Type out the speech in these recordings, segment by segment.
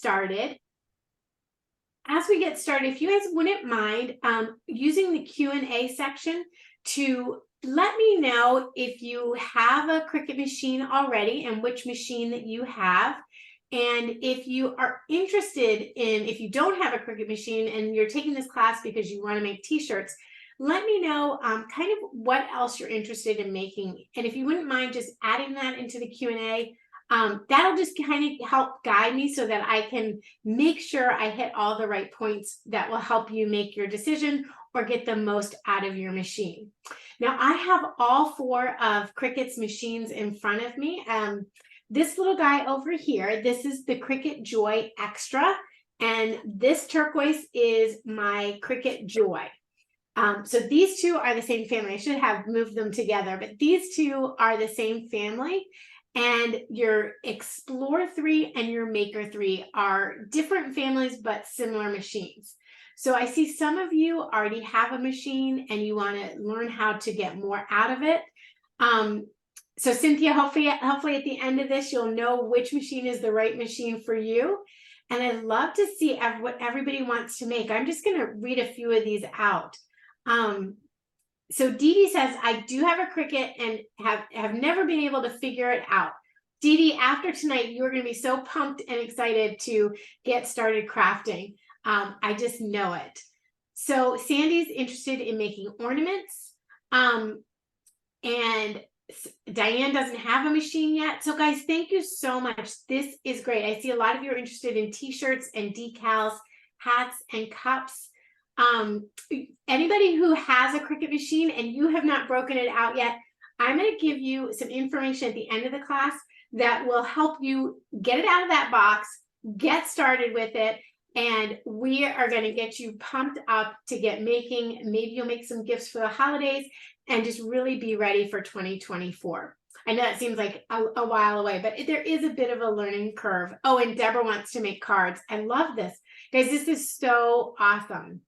started, if you guys wouldn't mind using the Q&A section to let me know if you have a Cricut machine already and which machine that you have. And if you are interested in, if you don't have a Cricut machine and you're taking this class because you want to make t-shirts, let me know kind of what else you're interested in making. And if you wouldn't mind just adding that into the Q&A, that'll just kind of help guide me so that I can make sure I hit all the right points that will help you make your decision or get the most out of your machine. Now, I have all 4 of Cricut's machines in front of me. This little guy over here, this is the Cricut Joy Extra, and this turquoise is my Cricut Joy. So these 2 are the same family. I should have moved them together, but these 2 are the same family. And your Explore 3 and your Maker 3 are different families, but similar machines. So I see some of you already have a machine and you want to learn how to get more out of it. So Cynthia, hopefully at the end of this, you'll know which machine is the right machine for you. And I'd love to see what everybody wants to make. I'm just going to read a few of these out. So Dee Dee says, I do have a Cricut and have never been able to figure it out. Dee Dee, after tonight, you're going to be so pumped and excited to get started crafting. I just know it. So Sandy's interested in making ornaments. And Diane doesn't have a machine yet. So guys, thank you so much. This is great. I see a lot of you are interested in t-shirts and decals, hats and cups. Anybody who has a Cricut machine and you have not broken it out yet, I'm going to give you some information at the end of the class that will help you get it out of that box, get started with it, and we are going to get you pumped up to get making. Maybe you'll make some gifts for the holidays and just really be ready for 2024. I know that seems like a while away, but there is a bit of a learning curve. Oh, and Deborah wants to make cards. I love this. Guys, this is so awesome.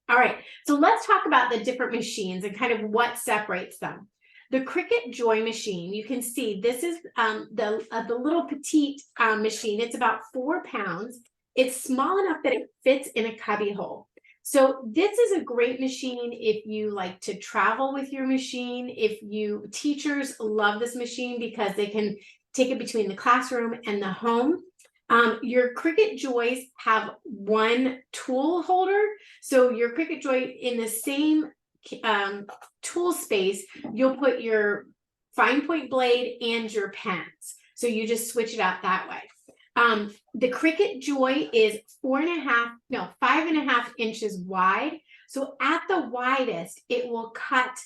All right, so let's talk about the different machines and kind of what separates them. The Cricut Joy machine, you can see this is the little petite machine. It's about 4 pounds. It's small enough that it fits in a cubby hole. So this is a great machine if you like to travel with your machine. Teachers love this machine because they can take it between the classroom and the home. Your Cricut Joys have 1 tool holder. So your Cricut Joy, in the same tool space, you'll put your fine point blade and your pens. So you just switch it out that way. The Cricut Joy is 5.5 inches wide. So at the widest, it will cut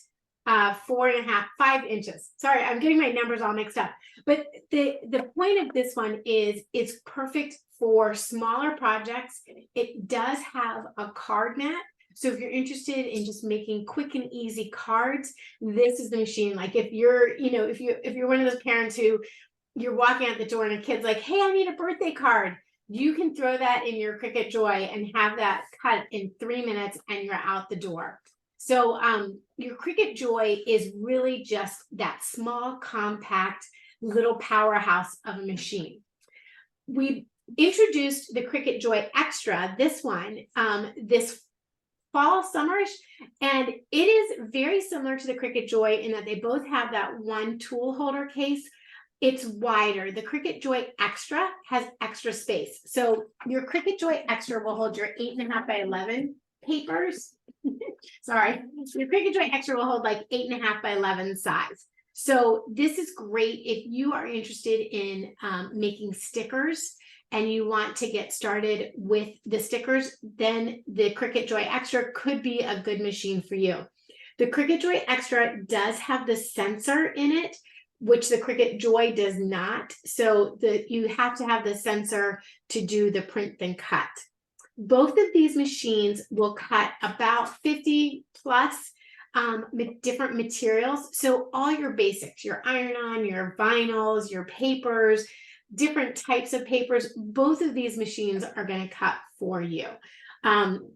5 inches. Sorry, I'm getting my numbers all mixed up. But the point of this one is it's perfect for smaller projects. It does have a card mat. So if you're interested in just making quick and easy cards, this is the machine. Like if you're one of those parents who you're walking out the door and a kid's like, hey, I need a birthday card. You can throw that in your Cricut Joy and have that cut in 3 minutes and you're out the door. So your Cricut Joy is really just that small, compact, little powerhouse of a machine. We introduced the Cricut Joy Extra, this one, this fall, summerish, and it is very similar to the Cricut Joy in that they both have that 1 tool holder case. It's wider. The Cricut Joy Extra has extra space. So your Cricut Joy Extra will hold your 8.5 by 11 papers. Sorry, your Cricut Joy Extra will hold like 8.5 by 11 size. So this is great if you are interested in making stickers and you want to get started with the stickers, then the Cricut Joy Extra could be a good machine for you. The Cricut Joy Extra does have the sensor in it, which the Cricut Joy does not. So you have to have the sensor to do the print then cut. Both of these machines will cut about 50 plus different materials. So all your basics, your iron-on, your vinyls, your papers, different types of papers, both of these machines are going to cut for you.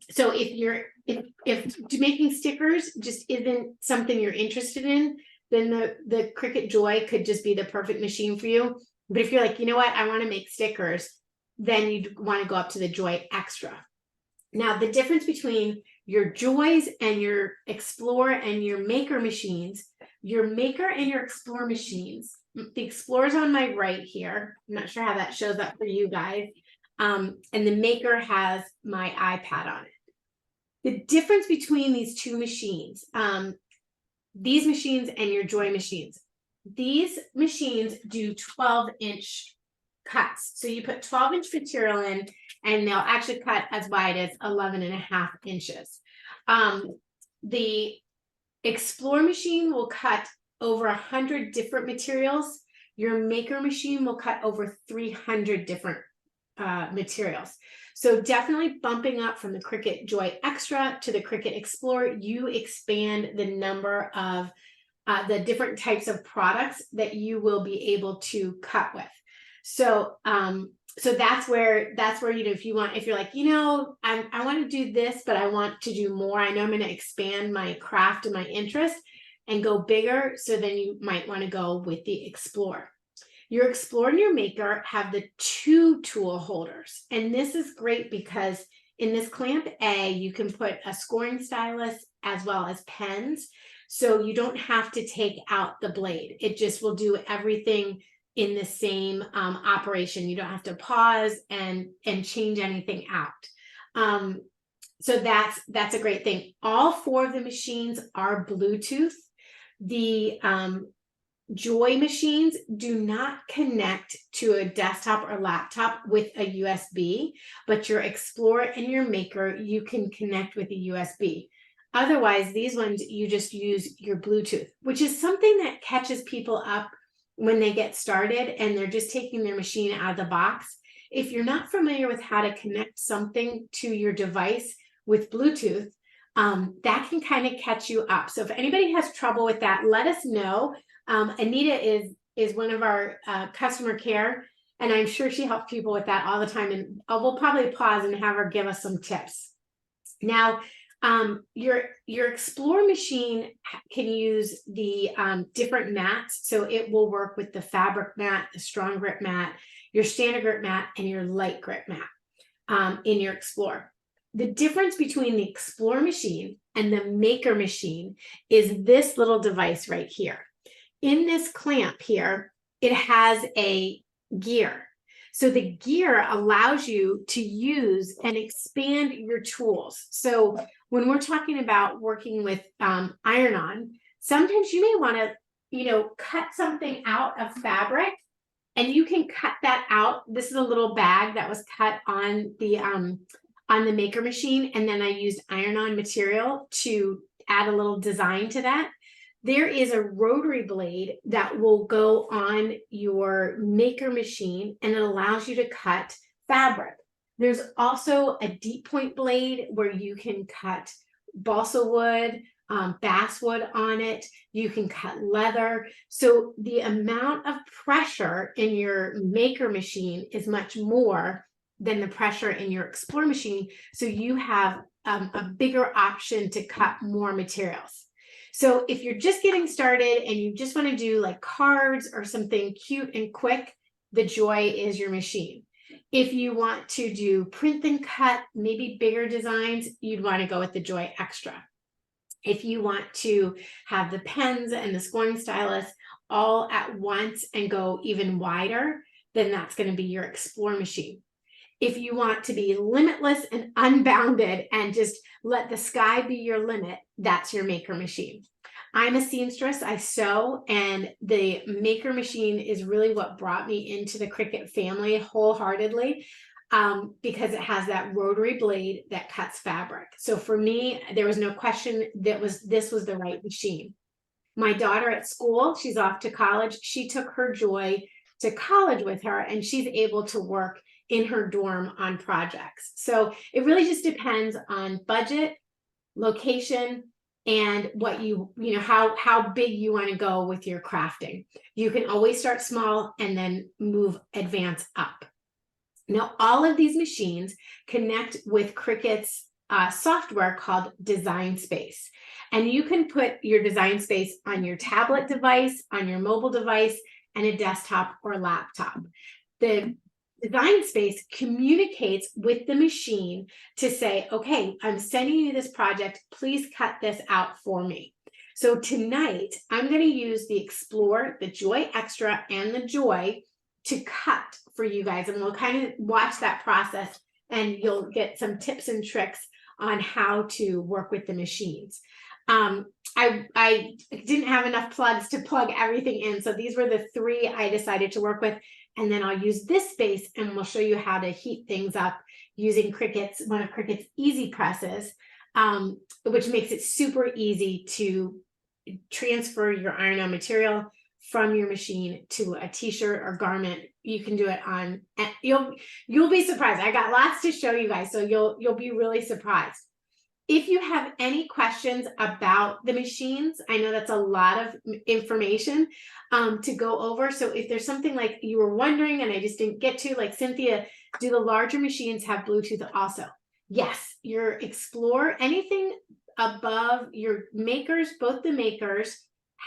So if making stickers just isn't something you're interested in, then the Cricut Joy could just be the perfect machine for you. But if you're like, you know what, I want to make stickers, then you'd want to go up to the Joy Extra. Now, the difference between your Joys and your Explore and your Maker machines, your Maker and your Explore machines, the Explore's on my right here. I'm not sure how that shows up for you guys. And the Maker has my iPad on it. The difference between these two machines, these machines and your Joy machines, these machines do 12-inch cuts. So you put 12-inch material in, and they'll actually cut as wide as 11.5 inches. The Explore machine will cut over 100 different materials. Your Maker machine will cut over 300 different materials. So definitely bumping up from the Cricut Joy Extra to the Cricut Explore, you expand the number of the different types of products that you will be able to cut with. So so that's where you know, if you're like, you know, I want to do this, but I want to do more. I know I'm going to expand my craft and my interest and go bigger. So then you might want to go with the Explore. Your Explore and your Maker have the 2 tool holders. And this is great because in this clamp A, you can put a scoring stylus as well as pens. So you don't have to take out the blade. It just will do everything in the same operation. You don't have to pause and change anything out. So that's a great thing. All 4 of the machines are Bluetooth. The Joy machines do not connect to a desktop or laptop with a USB, but your Explore and your Maker, you can connect with a USB. Otherwise, these ones, you just use your Bluetooth, which is something that catches people up when they get started and they're just taking their machine out of the box. If you're not familiar with how to connect something to your device with Bluetooth, that can kind of catch you up. So if anybody has trouble with that, let us know. Anita is one of our customer care, and I'm sure she helps people with that all the time. And we'll probably pause and have her give us some tips. Now, your Explore machine can use the different mats. So it will work with the fabric mat, the strong grip mat, your standard grip mat, and your light grip mat in your Explore. The difference between the Explore machine and the Maker machine is this little device right here. In this clamp here, it has a gear. So the gear allows you to use and expand your tools. So when we're talking about working with iron-on, sometimes you may want to, you know, cut something out of fabric, and you can cut that out. This is a little bag that was cut on the Maker machine, and then I used iron-on material to add a little design to that. There is a rotary blade that will go on your Maker machine, and it allows you to cut fabric. There's also a deep point blade where you can cut balsa wood, basswood on it. You can cut leather. So the amount of pressure in your Maker machine is much more than the pressure in your Explore machine. So you have a bigger option to cut more materials. So if you're just getting started and you just want to do like cards or something cute and quick, the Joy is your machine. If you want to do print and cut, maybe bigger designs, you'd want to go with the Joy Extra. If you want to have the pens and the scoring stylus all at once and go even wider, then that's going to be your Explore machine. If you want to be limitless and unbounded and just let the sky be your limit, that's your Maker machine. I'm a seamstress, I sew, and the Maker machine is really what brought me into the Cricut family wholeheartedly, because it has that rotary blade that cuts fabric. So for me, there was no question that this was the right machine. My daughter at school, she's off to college. She took her Joy to college with her, and she's able to work in her dorm on projects. So it really just depends on budget, location, and what you know, how big you want to go with your crafting. You can always start small and then advance up. Now, all of these machines connect with Cricut's software called Design Space. And you can put your Design Space on your tablet device, on your mobile device, and a desktop or laptop. The Design Space communicates with the machine to say, okay, I'm sending you this project. Please cut this out for me. So tonight, I'm going to use the Explore, the Joy Extra, and the Joy to cut for you guys. And we'll kind of watch that process, and you'll get some tips and tricks on how to work with the machines. I didn't have enough plugs to plug everything in. So these were the 3 I decided to work with. And then I'll use this space, and we'll show you how to heat things up using Cricut's, one of Cricut's easy presses, which makes it super easy to transfer your iron-on material from your machine to a t-shirt or garment. You can do it on, you'll be surprised. I got lots to show you guys, so you'll be really surprised. If you have any questions about the machines, I know that's a lot of information to go over. So if there's something like you were wondering and I just didn't get to, like Cynthia, do the larger machines have Bluetooth also? Yes, your Explore, anything above your makers, both the makers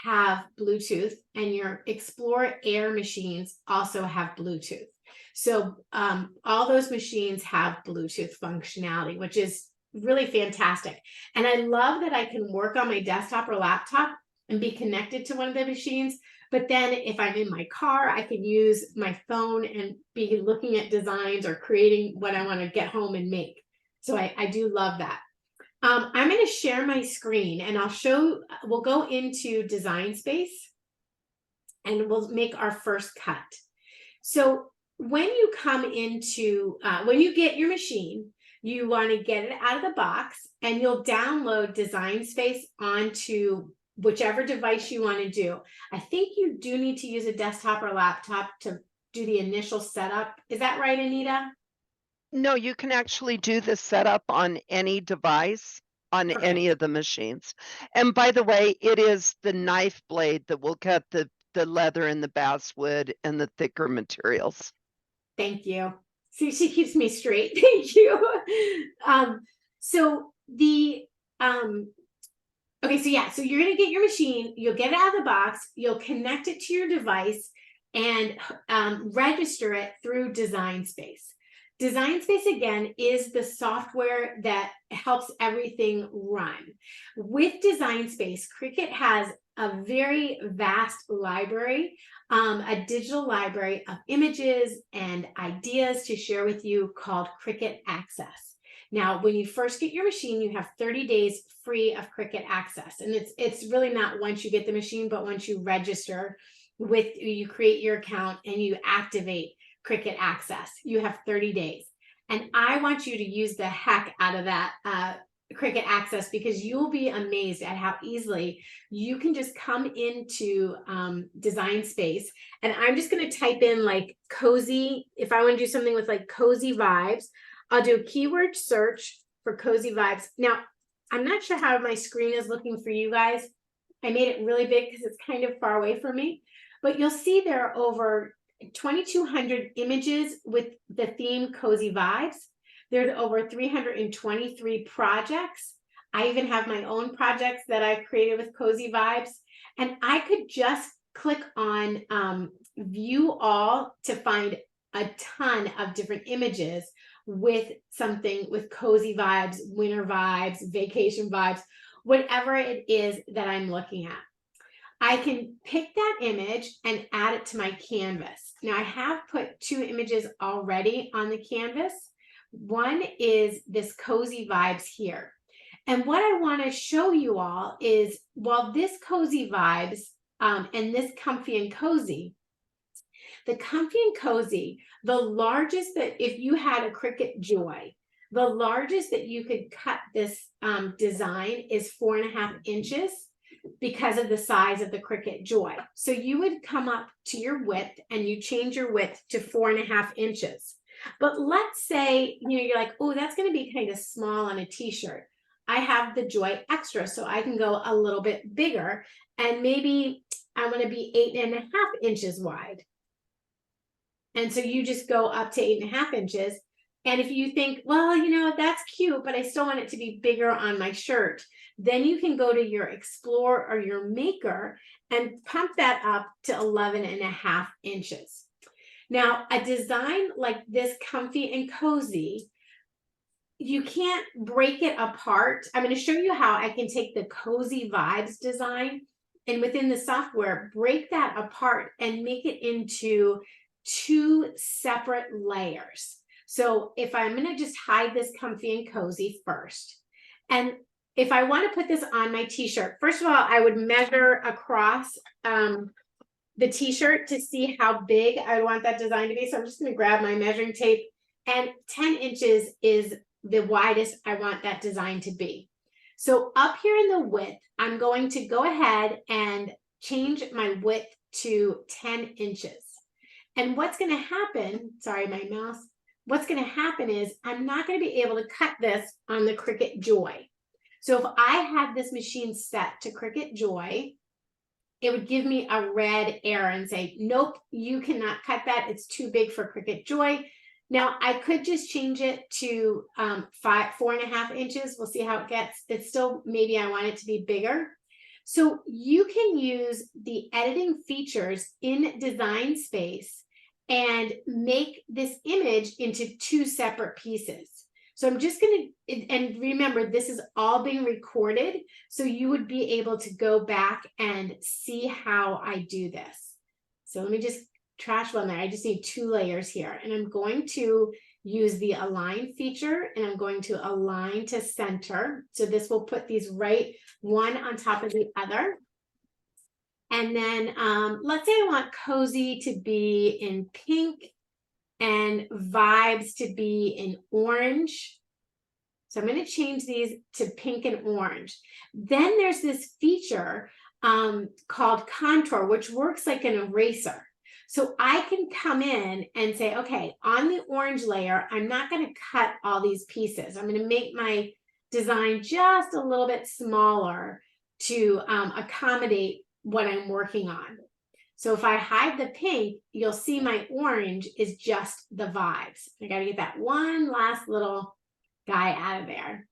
have Bluetooth, and your Explore Air machines also have Bluetooth. So all those machines have Bluetooth functionality, which is really fantastic. And I love that I can work on my desktop or laptop and be connected to one of the machines. But then if I'm in my car, I can use my phone and be looking at designs or creating what I want to get home and make. So I do love that. I'm going to share my screen, and we'll go into Design Space and we'll make our first cut. So when you come into, when you get your machine, you want to get it out of the box, and you'll download Design Space onto whichever device you want to do. I think you do need to use a desktop or laptop to do the initial setup. Is that right, Anita? No, you can actually do the setup on any device, on any of the machines. And by the way, it is the knife blade that will cut the leather and the basswood and the thicker materials. Thank you. See, she keeps me straight. Thank you. So you're gonna get your machine, you'll get it out of the box, you'll connect it to your device, and register it through Design Space. Design Space, again, is the software that helps everything run. With Design Space, Cricut has a very vast library, a digital library of images and ideas to share with you called Cricut Access. Now, when you first get your machine, you have 30 days free of Cricut Access. And it's really not once you get the machine, but once you register you create your account and you activate Cricut Access, you have 30 days. And I want you to use the heck out of that Cricut Access, because you'll be amazed at how easily you can just come into Design Space. And I'm just going to type in like cozy. If I want to do something with like cozy vibes, I'll do a keyword search for cozy vibes. Now, I'm not sure how my screen is looking for you guys. I made it really big because it's kind of far away from me, but you'll see there are over 2,200 images with the theme cozy vibes. There's over 323 projects. I even have my own projects that I've created with cozy vibes. And I could just click on view all to find a ton of different images with something with cozy vibes, winter vibes, vacation vibes, whatever it is that I'm looking at. I can pick that image and add it to my canvas. Now I have put 2 images already on the canvas. One is this cozy vibes here. And what I want to show you all is, while this cozy vibes and this comfy and cozy, the comfy and cozy, the largest that, if you had a Cricut Joy, the largest that you could cut this design is 4.5 inches because of the size of the Cricut Joy. So you would come up to your width and you change your width to 4.5 inches. But let's say, you're like, oh, that's going to be kind of small on a t-shirt. I have the Joy Extra, so I can go a little bit bigger, and maybe I want to be 8.5 inches wide. And so you just go up to 8.5 inches. And if you think, well, that's cute, but I still want it to be bigger on my shirt, then you can go to your Explore or your Maker and pump that up to 11.5 inches. Now, a design like this, comfy and cozy, you can't break it apart. I'm going to show you how I can take the cozy vibes design and within the software, break that apart and make it into 2 separate layers. So if I'm going to just hide this comfy and cozy first, and if I want to put this on my t-shirt, first of all, I would measure across the t-shirt to see how big I want that design to be. So I'm just going to grab my measuring tape, and 10 inches is the widest I want that design to be. So up here in the width, I'm going to go ahead and change my width to 10 inches. And what's going to happen, sorry, my mouse, what's going to happen is I'm not going to be able to cut this on the Cricut Joy. So if I had this machine set to Cricut Joy, it would give me a red error and say, nope, you cannot cut that. It's too big for Cricut Joy. Now I could just change it to 4.5 inches. We'll see how it gets. It's still, maybe I want it to be bigger. So you can use the editing features in Design Space and make this image into 2 separate pieces. So I'm just going to, and remember, this is all being recorded, so you would be able to go back and see how I do this. So let me just trash one there. I just need 2 layers here, and I'm going to use the align feature, and I'm going to align to center. So this will put these right one on top of the other. And then let's say I want cozy to be in pink and vibes to be in orange. So I'm going to change these to pink and orange. Then there's this feature called contour, which works like an eraser. So I can come in and say, okay, on the orange layer, I'm not going to cut all these pieces. I'm going to make my design just a little bit smaller to accommodate what I'm working on. So if I hide the pink, you'll see my orange is just the vibes. I got to get that one last little guy out of there.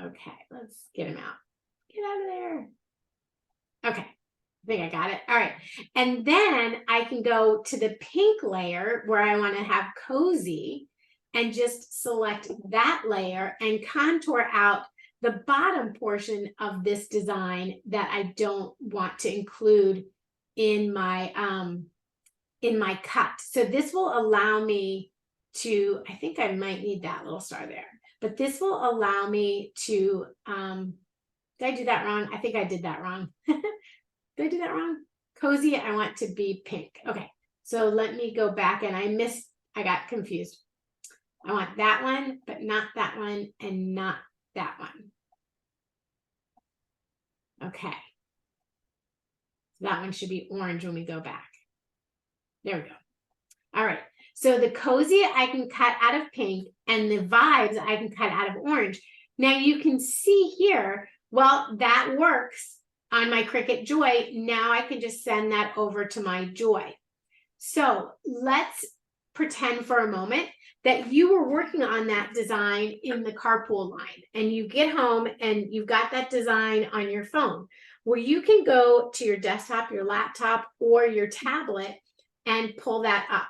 Okay, let's get him out. Get out of there. Okay, I think I got it. All right. And then I can go to the pink layer where I want to have cozy and just select that layer and contour out the bottom portion of this design that I don't want to include in my cut. So this will allow me to, I think I might need that little star there, but this will allow me to, did I do that wrong? I think I did that wrong. Did I do that wrong? Cozy, I want to be pink. Okay, so let me go back, and I got confused. I want that one, but not that one, and not that one. Okay. So that one should be orange when we go back. There we go. All right. So the cozy I can cut out of pink, and the vibes I can cut out of orange. Now you can see here, well, that works on my Cricut Joy. Now I can just send that over to my Joy. So let's pretend for a moment that you were working on that design in the carpool line, and you get home and you've got that design on your phone, where you can go to your desktop, your laptop, or your tablet and pull that up.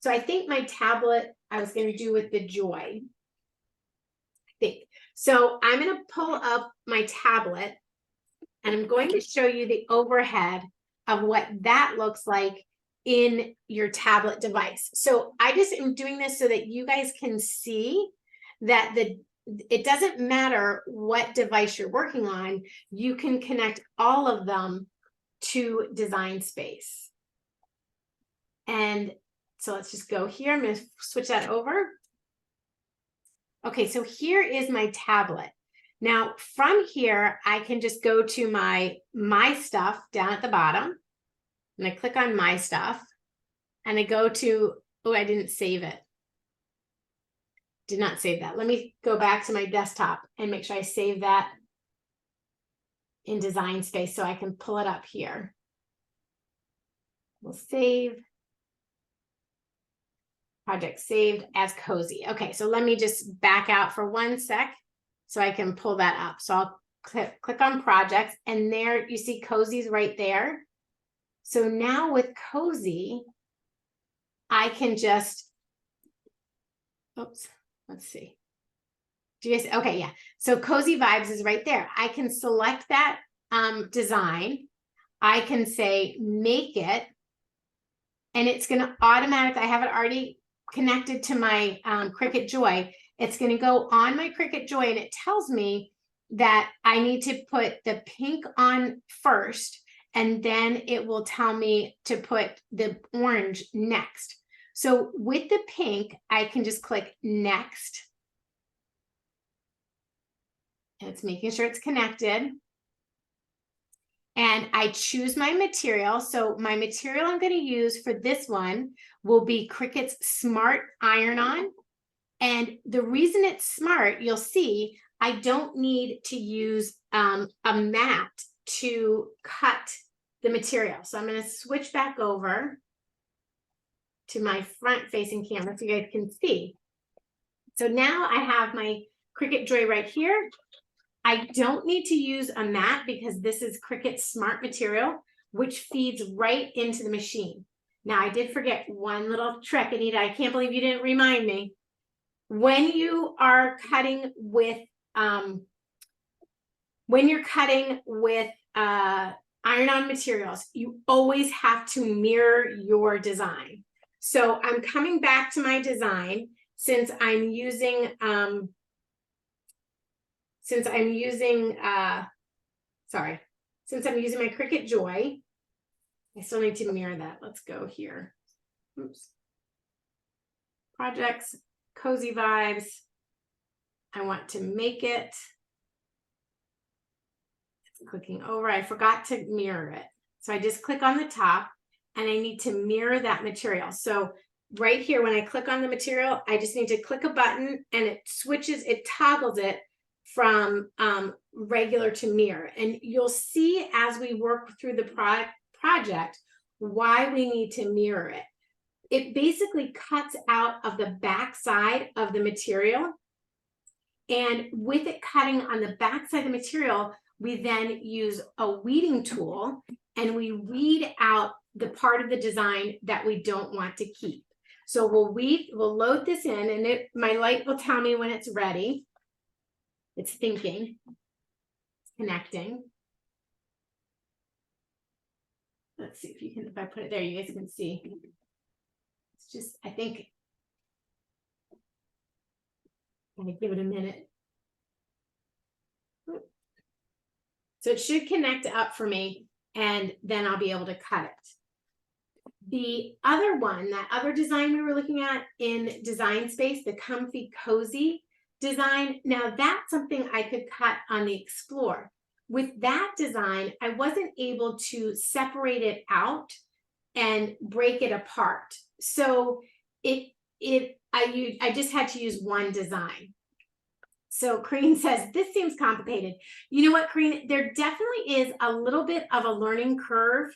So I think my tablet I was going to do with the Joy. I think. So I'm going to pull up my tablet, and I'm going to show you the overhead of what that looks like in your tablet device. So I just am doing this so that you guys can see that it doesn't matter what device you're working on, you can connect all of them to Design Space. And so let's just go here. I'm going to switch that over. Okay, so here is my tablet. Now from here, I can just go to my stuff down at the bottom. And I click on my stuff, and I go to, oh, I didn't save it. Did not save that. Let me go back to my desktop and make sure I save that in Design Space so I can pull it up here. We'll save. Project saved as cozy. Okay, so let me just back out for 1 sec so I can pull that up. So I'll click on projects, and there you see cozy's right there. So now with Cozy, I can just, oops, let's see. Do you guys, okay, yeah. So Cozy Vibes is right there. I can select that design. I can say, make it, and it's going to automatically, I have it already connected to my Cricut Joy. It's going to go on my Cricut Joy, and it tells me that I need to put the pink on first, and then it will tell me to put the orange next. So with the pink, I can just click next. And it's making sure it's connected. And I choose my material. So my material I'm going to use for this one will be Cricut's Smart Iron-On. And the reason it's smart, you'll see, I don't need to use a mat to cut the material. So I'm going to switch back over to my front-facing camera so you guys can see. So now I have my Cricut Joy right here. I don't need to use a mat because this is Cricut Smart Material, which feeds right into the machine. Now, I did forget one little trick, Anita. I can't believe you didn't remind me. When you are cutting with, iron-on materials, you always have to mirror your design. So I'm coming back to my design since I'm using my Cricut Joy. I still need to mirror that. Let's go here. Oops. Projects, Cozy Vibes. I want to make it. It's clicking over. I forgot to mirror it. So I just click on the top and I need to mirror that material. So right here, when I click on the material, I just need to click a button and it toggles it from regular to mirror. And you'll see as we work through the project why we need to mirror it. It basically cuts out of the back side of the material. And with it cutting on the back side of the material, we then use a weeding tool and we weed out the part of the design that we don't want to keep. So we'll load this in, and my light will tell me when it's ready. It's thinking, it's connecting. Let's see if I put it there, you guys can see. It's just, I think, I'm gonna give it a minute. So it should connect up for me, and then I'll be able to cut it. The other one, that other design we were looking at in Design Space, the Comfy Cozy design, now that's something I could cut on the Explore. With that design, I wasn't able to separate it out and break it apart. So I just had to use one design. So Karine says, this seems complicated. You know what, Karine, there definitely is a little bit of a learning curve.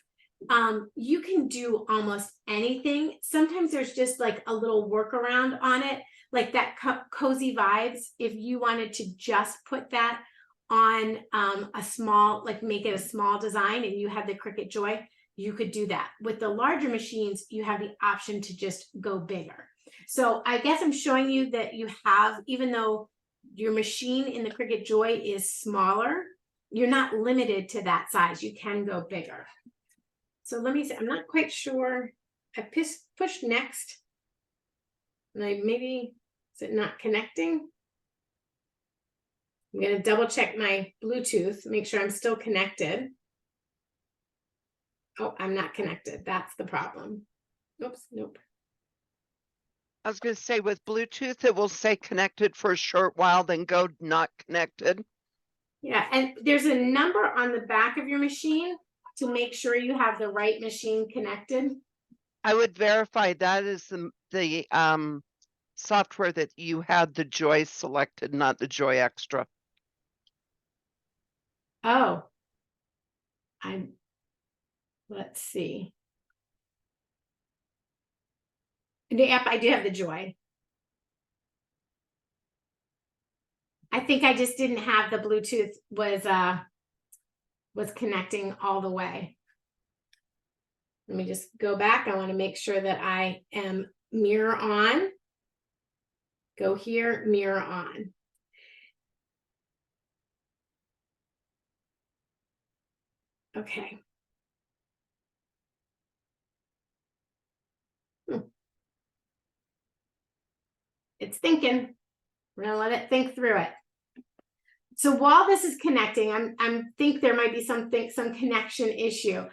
You can do almost anything. Sometimes there's just like a little workaround on it, like that Cozy Vibes. If you wanted to just put that on a small, like make it a small design and you have the Cricut Joy, you could do that. With the larger machines, you have the option to just go bigger. So I guess I'm showing you that you have, even though your machine in the Cricut Joy is smaller, you're not limited to that size. You can go bigger. So let me see, I'm not quite sure. I pushed next. And maybe, is it not connecting? I'm going to double check my Bluetooth, make sure I'm still connected. Oh, I'm not connected. That's the problem. Oops, nope. I was going to say with Bluetooth, it will say connected for a short while, then go not connected. Yeah, and there's a number on the back of your machine to make sure you have the right machine connected. I would verify that is the software that you had the Joy selected, not the Joy Extra. Oh, let's see. The app, I do have the Joy. I think I just didn't have the Bluetooth was connecting all the way. Let me just go back. I want to make sure that I am mirror on. Go here, mirror on. Okay. It's thinking. We're gonna let it think through it. So while this is connecting, I'm think there might be some connection issue.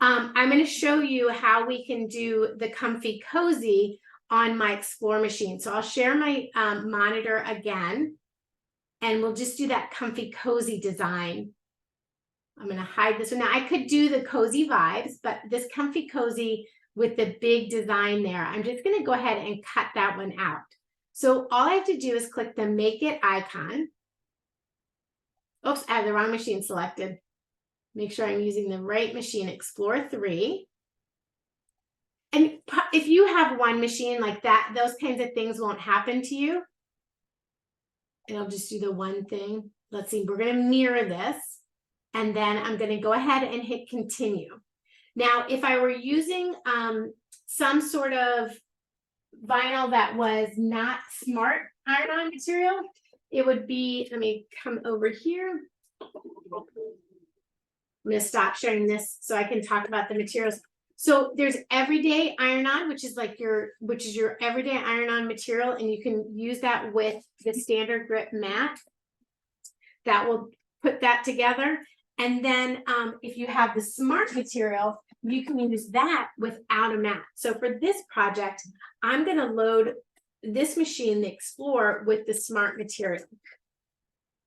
I'm going to show you how we can do the comfy cozy on my Explore machine. So I'll share my monitor again, and we'll just do that comfy cozy design. I'm going to hide this one. Now I could do the cozy vibes, but this comfy cozy with the big design there, I'm just going to go ahead and cut that one out. So all I have to do is click the make it icon. Oops, I have the wrong machine selected. Make sure I'm using the right machine, Explore 3. And if you have one machine like that, those kinds of things won't happen to you. It'll just do the one thing. Let's see, we're going to mirror this. And then I'm going to go ahead and hit continue. Now, if I were using some sort of vinyl that was not smart iron-on material, it would be, let me come over here. I'm going to stop sharing this so I can talk about the materials. So there's everyday iron-on, which is your everyday iron-on material, and you can use that with the standard grip mat. That will put that together. And then if you have the smart material, you can use that without a mat. So for this project, I'm going to load this machine, the Explore, with the smart material.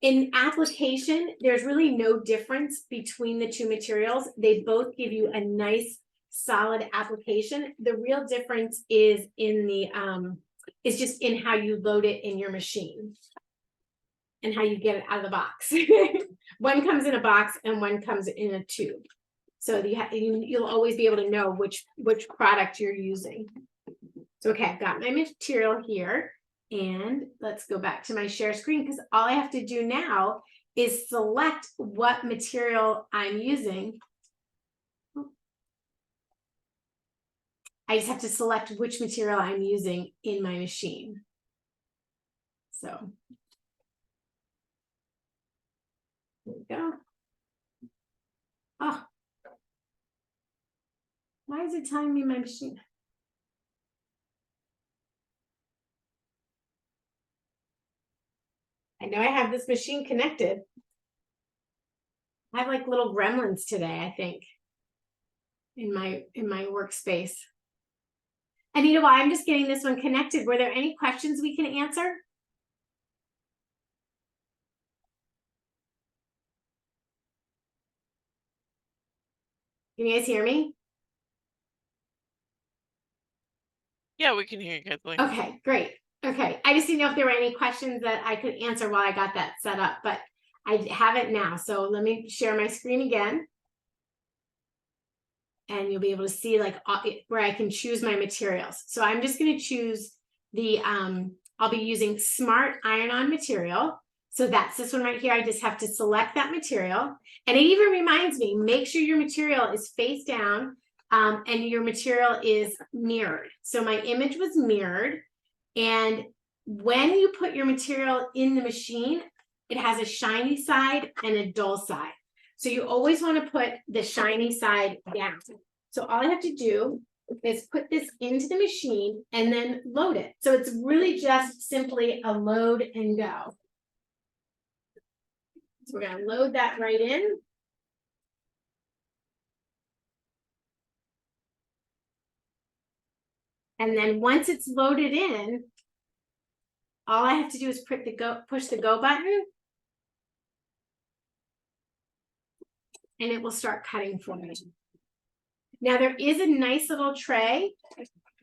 In application, there's really no difference between the two materials. They both give you a nice, solid application. The real difference is in the is just in how you load it in your machine and how you get it out of the box. One comes in a box and one comes in a tube. So you'll always be able to know which product you're using. So, okay, I've got my material here, and let's go back to my share screen, because all I have to do now is select what material I'm using. I just have to select which material I'm using in my machine. So there we go. Oh, why is it telling me my machine? I know I have this machine connected. I have like little gremlins today, I think, in my workspace. Anita, while I'm just getting this one connected, were there any questions we can answer? Can you guys hear me? Yeah, we can hear you, Kathleen. Okay, great. Okay, I just didn't know if there were any questions that I could answer while I got that set up, but I have it now. So let me share my screen again. And you'll be able to see like where I can choose my materials. So I'm just going to choose the, I'll be using smart iron-on material. So that's this one right here. I just have to select that material. And it even reminds me, make sure your material is face down and your material is mirrored. So my image was mirrored. And when you put your material in the machine, it has a shiny side and a dull side. So you always want to put the shiny side down. So all I have to do is put this into the machine and then load it. So it's really just simply a load and go. So we're going to load that right in. And then once it's loaded in, all I have to do is push the go button. And it will start cutting for me. Now there is a nice little tray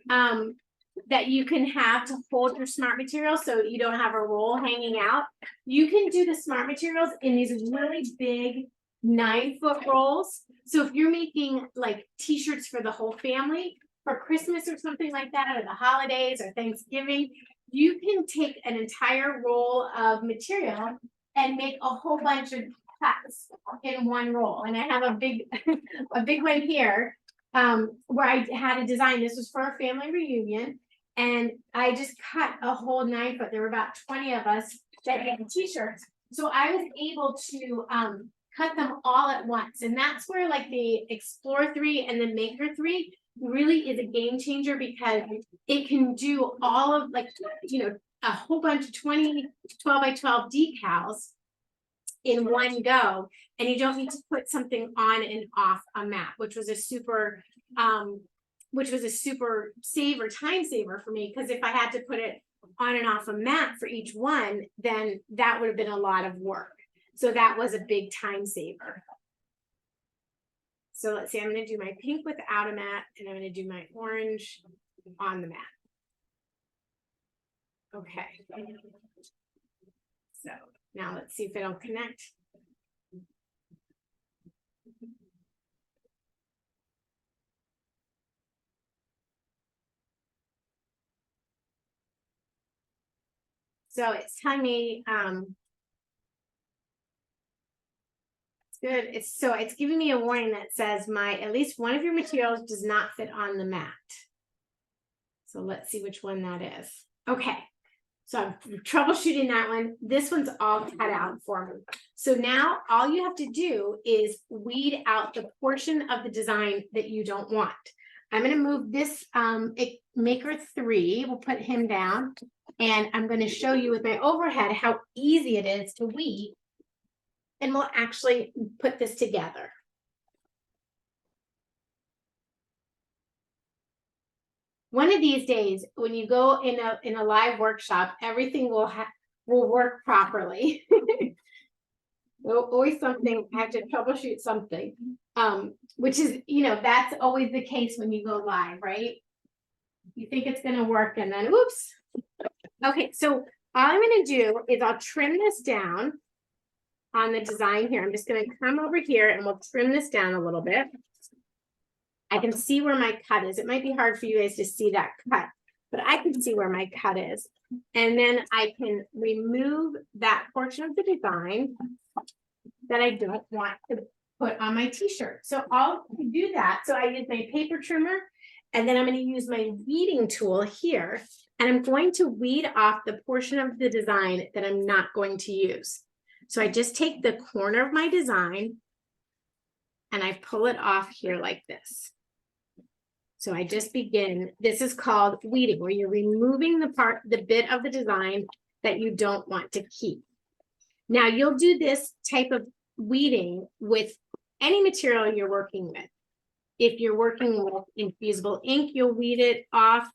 that you can have to hold your smart materials so you don't have a roll hanging out. You can do the smart materials in these really big 9-foot rolls. So if you're making like t-shirts for the whole family for Christmas or something like that, or the holidays or Thanksgiving, you can take an entire roll of material and make a whole bunch of cuts in one roll. And I have a big one here. where I had a design. This was for a family reunion, and I just cut a whole 9 foot. There were about 20 of us that had t-shirts. So I was able to cut them all at once. And that's where like the Explore 3 and the Maker 3 really is a game changer, because it can do all of like, a whole bunch of 12 by 12 decals in one go, and you don't need to put something on and off a mat, which was a super time saver for me, because if I had to put it on and off a mat for each one, then that would have been a lot of work. So that was a big time saver. So let's see, I'm going to do my pink without a mat, and I'm going to do my orange on the mat. Okay. So now let's see if it'll connect. So it's telling me, it's good. It's giving me a warning that says at least one of your materials does not fit on the mat. So let's see which one that is. Okay. So I'm troubleshooting that one. This one's all cut out for me. So now all you have to do is weed out the portion of the design that you don't want. I'm going to move this Maker 3. We'll put him down. And I'm going to show you with my overhead how easy it is to weed. And we'll actually put this together. One of these days, when you go in a live workshop, everything will work properly. Always something, I have to troubleshoot something, which is, that's always the case when you go live, right? You think it's going to work, and then whoops. Okay, so all I'm going to do is I'll trim this down on the design here. I'm just going to come over here and we'll trim this down a little bit. I can see where my cut is. It might be hard for you guys to see that cut, but I can see where my cut is. And then I can remove that portion of the design that I don't want to put on my t-shirt. So I'll do that. So I use my paper trimmer, and then I'm going to use my weeding tool here, and I'm going to weed off the portion of the design that I'm not going to use. So I just take the corner of my design and I pull it off here like this. So I just begin, this is called weeding, where you're removing the bit of the design that you don't want to keep. Now you'll do this type of weeding with any material you're working with. If you're working with infusible ink, you'll weed it off.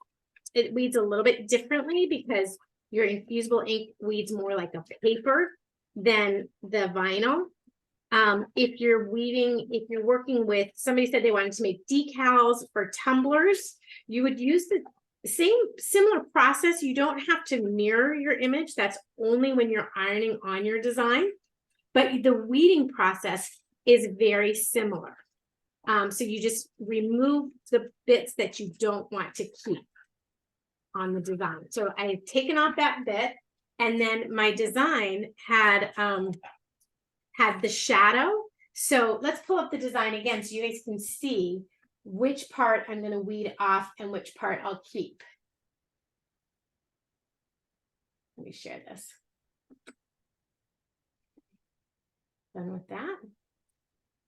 It weeds a little bit differently because your infusible ink weeds more like a paper than the vinyl. If you're working with, somebody said they wanted to make decals for tumblers, you would use the similar process. You don't have to mirror your image. That's only when you're ironing on your design. But the weeding process is very similar. So you just remove the bits that you don't want to keep on the design. So I've taken off that bit, and then my design had the shadow. So let's pull up the design again so you guys can see which part I'm going to weed off and which part I'll keep. Let me share this. Done with that.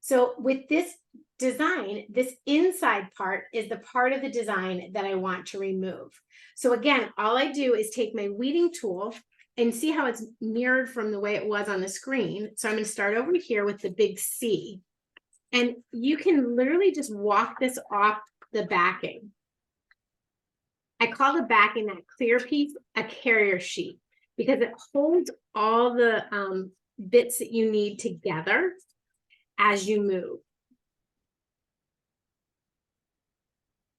So with this design, this inside part is the part of the design that I want to remove. So again, all I do is take my weeding tool and see how it's mirrored from the way it was on the screen. So I'm going to start over here with the big C. And you can literally just walk this off the backing. I call the backing, that clear piece, a carrier sheet, because it holds all the bits that you need together as you move.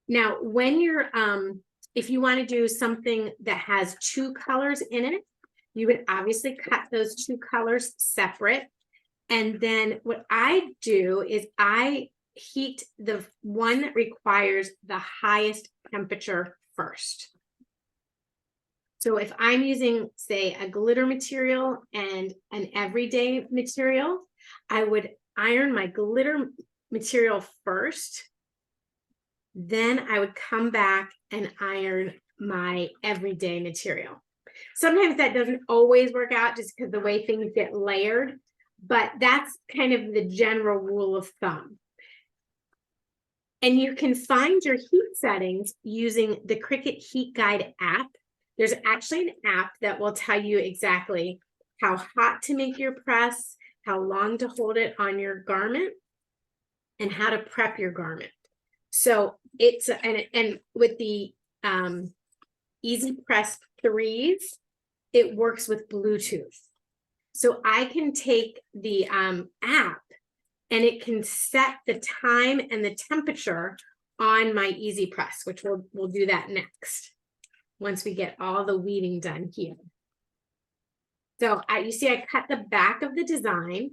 Now, when you're, if you want to do something that has two colors in it, you would obviously cut those two colors separate. And then what I do is I heat the one that requires the highest temperature first. So if I'm using, say, a glitter material and an everyday material, I would iron my glitter material first, Then I would come back and iron my everyday material. Sometimes that doesn't always work out just because the way things get layered, but that's kind of the general rule of thumb. And you can find your heat settings using the Cricut Heat Guide app. There's actually an app that will tell you exactly how hot to make your press, how long to hold it on your garment, and how to prep your garment. So it's, and with the Easy Press 3s, it works with Bluetooth. So I can take the app and it can set the time and the temperature on my Easy Press, which we'll do that next, once we get all the weeding done here. So you see I cut the back of the design,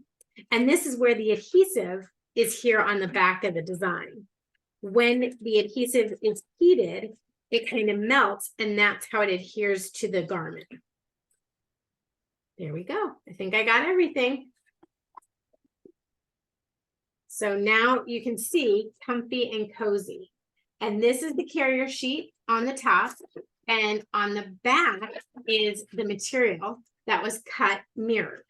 and this is where the adhesive is here on the back of the design. When the adhesive is heated, it kind of melts, and that's how it adheres to the garment. There we go. I think I got everything. So now you can see comfy and cozy. And this is the carrier sheet on the top, and on the back is the material that was cut mirrored.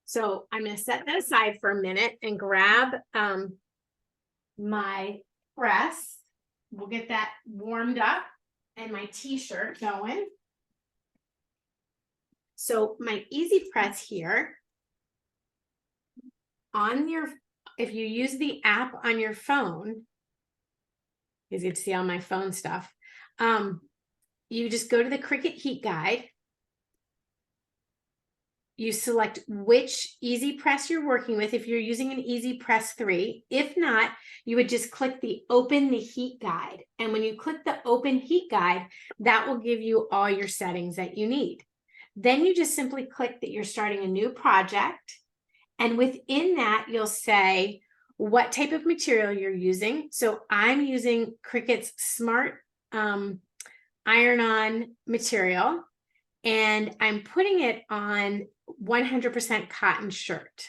So I'm going to set that aside for a minute and grab my press. We'll get that warmed up and my t-shirt going. So my Easy Press here on your, if you use the app on your phone, you get to see all my phone stuff. You just go to the Cricut Heat Guide. You select which Easy Press you're working with, if you're using an Easy Press 3. If not, you would just click the Open the Heat Guide. And when you click the Open Heat Guide, that will give you all your settings that you need. Then you just simply click that you're starting a new project. And within that, you'll say what type of material you're using. So I'm using Cricut's Smart iron-on material, and I'm putting it on 100% cotton shirt.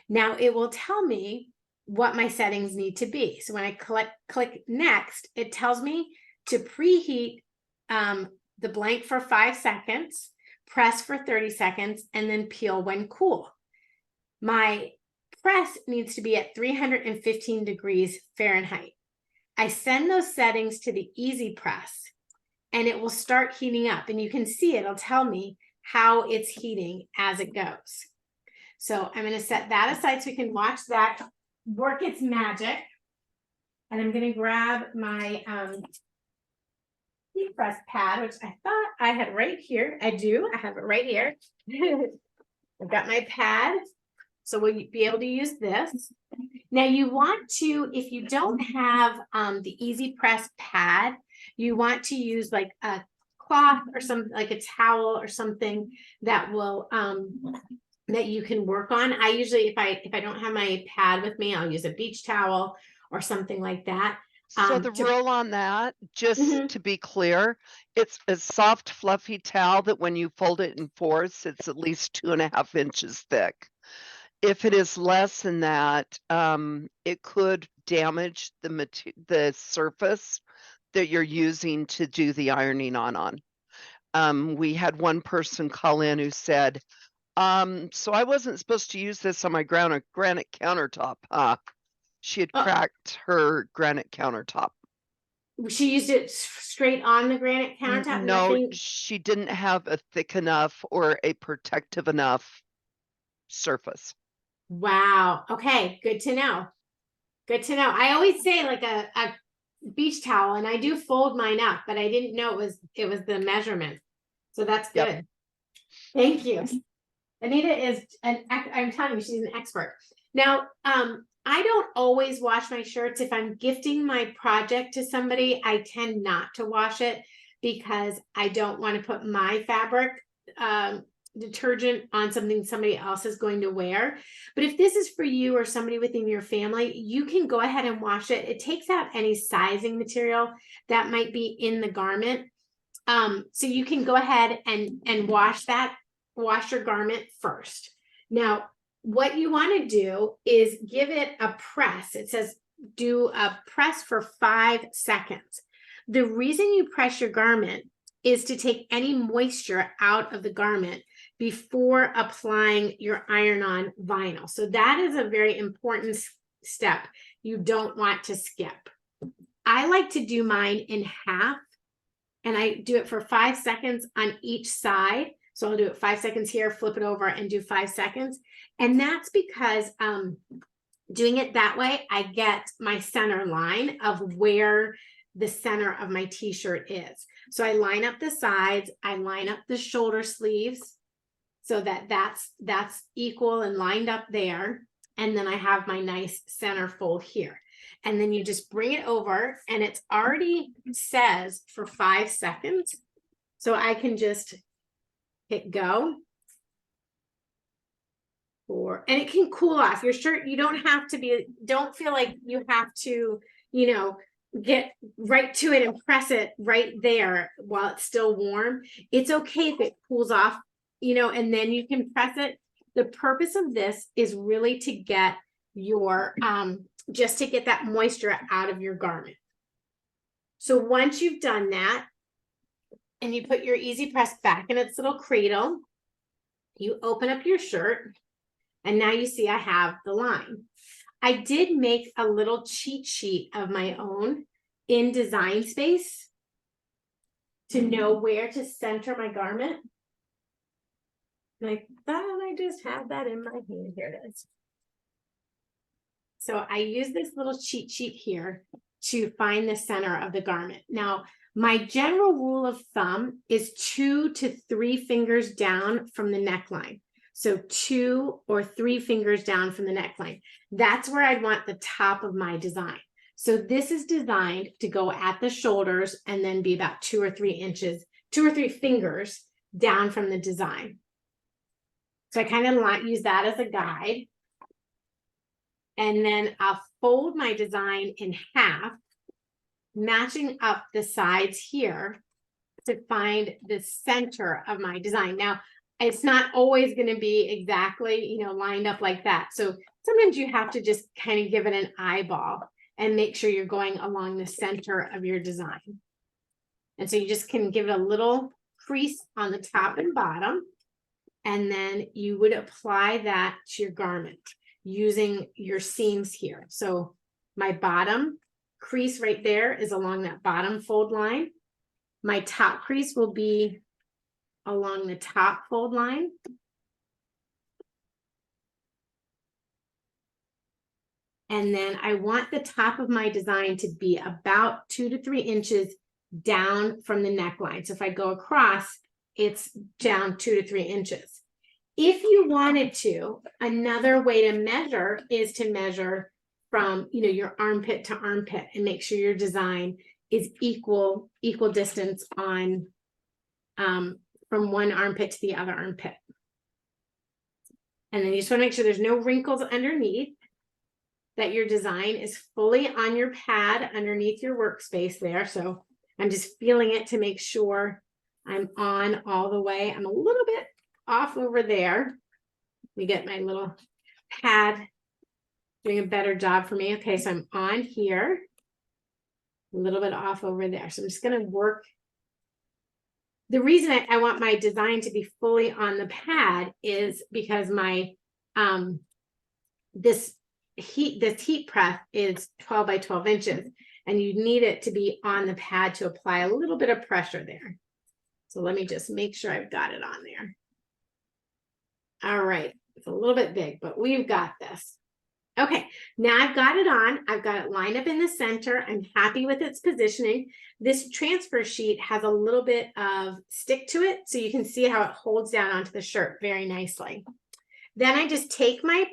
Now it will tell me what my settings need to be. So when I click next, it tells me to preheat the blank for 5 seconds, press for 30 seconds, and then peel when cool. My press needs to be at 315 degrees Fahrenheit. I send those settings to the Easy Press, and it will start heating up. And you can see it'll tell me how it's heating as it goes. So I'm going to set that aside so we can watch that work its magic. And I'm going to grab my heat press pad, which I thought I had right here. I do. I have it right here. I've got my pad. So we'll be able to use this. Now you want to, if you don't have the Easy Press pad, you want to use like a cloth or something, like a towel or something that will that you can work on. I usually, if I don't have my pad with me, I'll use a beach towel or something like that. So the rule on that, just to be clear, it's a soft, fluffy towel that when you fold it in fours, it's at least 2.5 inches thick. If it is less than that, it could damage the surface that you're using to do the ironing on. We had one person call in who said, so I wasn't supposed to use this on my granite countertop. She had cracked her granite countertop. She used it straight on the granite countertop? No, Nothing... she didn't have a thick enough or a protective enough surface. Wow. Okay. Good to know. Good to know. I always say like a beach towel, and I do fold mine up, but I didn't know it was the measurement. So that's good. Yep. Thank you. Anita is I'm telling you, she's an expert. Now, I don't always wash my shirts. If I'm gifting my project to somebody, I tend not to wash it because I don't want to put my fabric detergent on something somebody else is going to wear. But if this is for you or somebody within your family, you can go ahead and wash it. It takes out any sizing material that might be in the garment. So you can go ahead and wash your garment first. Now, what you want to do is give it a press. It says do a press for 5 seconds. The reason you press your garment is to take any moisture out of the garment before applying your iron-on vinyl. So that is a very important step you don't want to skip. I like to do mine in half, and I do it for 5 seconds on each side. So I'll do it 5 seconds here, flip it over and do 5 seconds. And that's because doing it that way, I get my center line of where the center of my t-shirt is. So I line up the sides, I line up the shoulder sleeves so that that's equal and lined up there. And then I have my nice center fold here. And then you just bring it over, and it's already says for 5 seconds. So I can just hit go. And it can cool off your shirt. You don't have to don't feel like you have to, you know, get right to it and press it right there while it's still warm. It's okay if it cools off, you know, and then you can press it. The purpose of this is really to get your, just to get that moisture out of your garment. So once you've done that, and you put your easy press back in its little cradle, you open up your shirt, and now you see I have the line. I did make a little cheat sheet of my own in Design Space to know where to center my garment. Like that, I just have that in my hand. Here it is. So I use this little cheat sheet here to find the center of the garment. Now, my general rule of thumb is 2 to 3 fingers down from the neckline. So 2 or 3 fingers down from the neckline. That's where I'd want the top of my design. So this is designed to go at the shoulders and then be about 2 or 3 inches, 2 or 3 fingers down from the design. So I kind of use that as a guide. And then I'll fold my design in half, matching up the sides here to find the center of my design. Now, it's not always going to be exactly, you know, lined up like that. So sometimes you have to just kind of give it an eyeball and make sure you're going along the center of your design. And so you just can give it a little crease on the top and bottom. And then you would apply that to your garment using your seams here. So my bottom crease right there is along that bottom fold line. My top crease will be along the top fold line. And then I want the top of my design to be about 2 to 3 inches down from the neckline. So if I go across, it's down 2 to 3 inches. If you wanted to, another way to measure is to measure from, you know, your armpit to armpit and make sure your design is equal distance on from one armpit to the other armpit. And then you just want to make sure there's no wrinkles underneath, that your design is fully on your pad underneath your workspace there. So I'm just feeling it to make sure I'm on all the way. I'm a little bit off over there. Let me get my little pad doing a better job for me. Okay, so I'm on here, a little bit off over there. So I'm just going to work. The reason I want my design to be fully on the pad is because my this heat press is 12 by 12 inches, and you need it to be on the pad to apply a little bit of pressure there. So let me just make sure I've got it on there. All right, it's a little bit big, but we've got this. Okay, now I've got it on. I've got it lined up in the center. I'm happy with its positioning. This transfer sheet has a little bit of stick to it, so you can see how it holds down onto the shirt very nicely. Then I just take my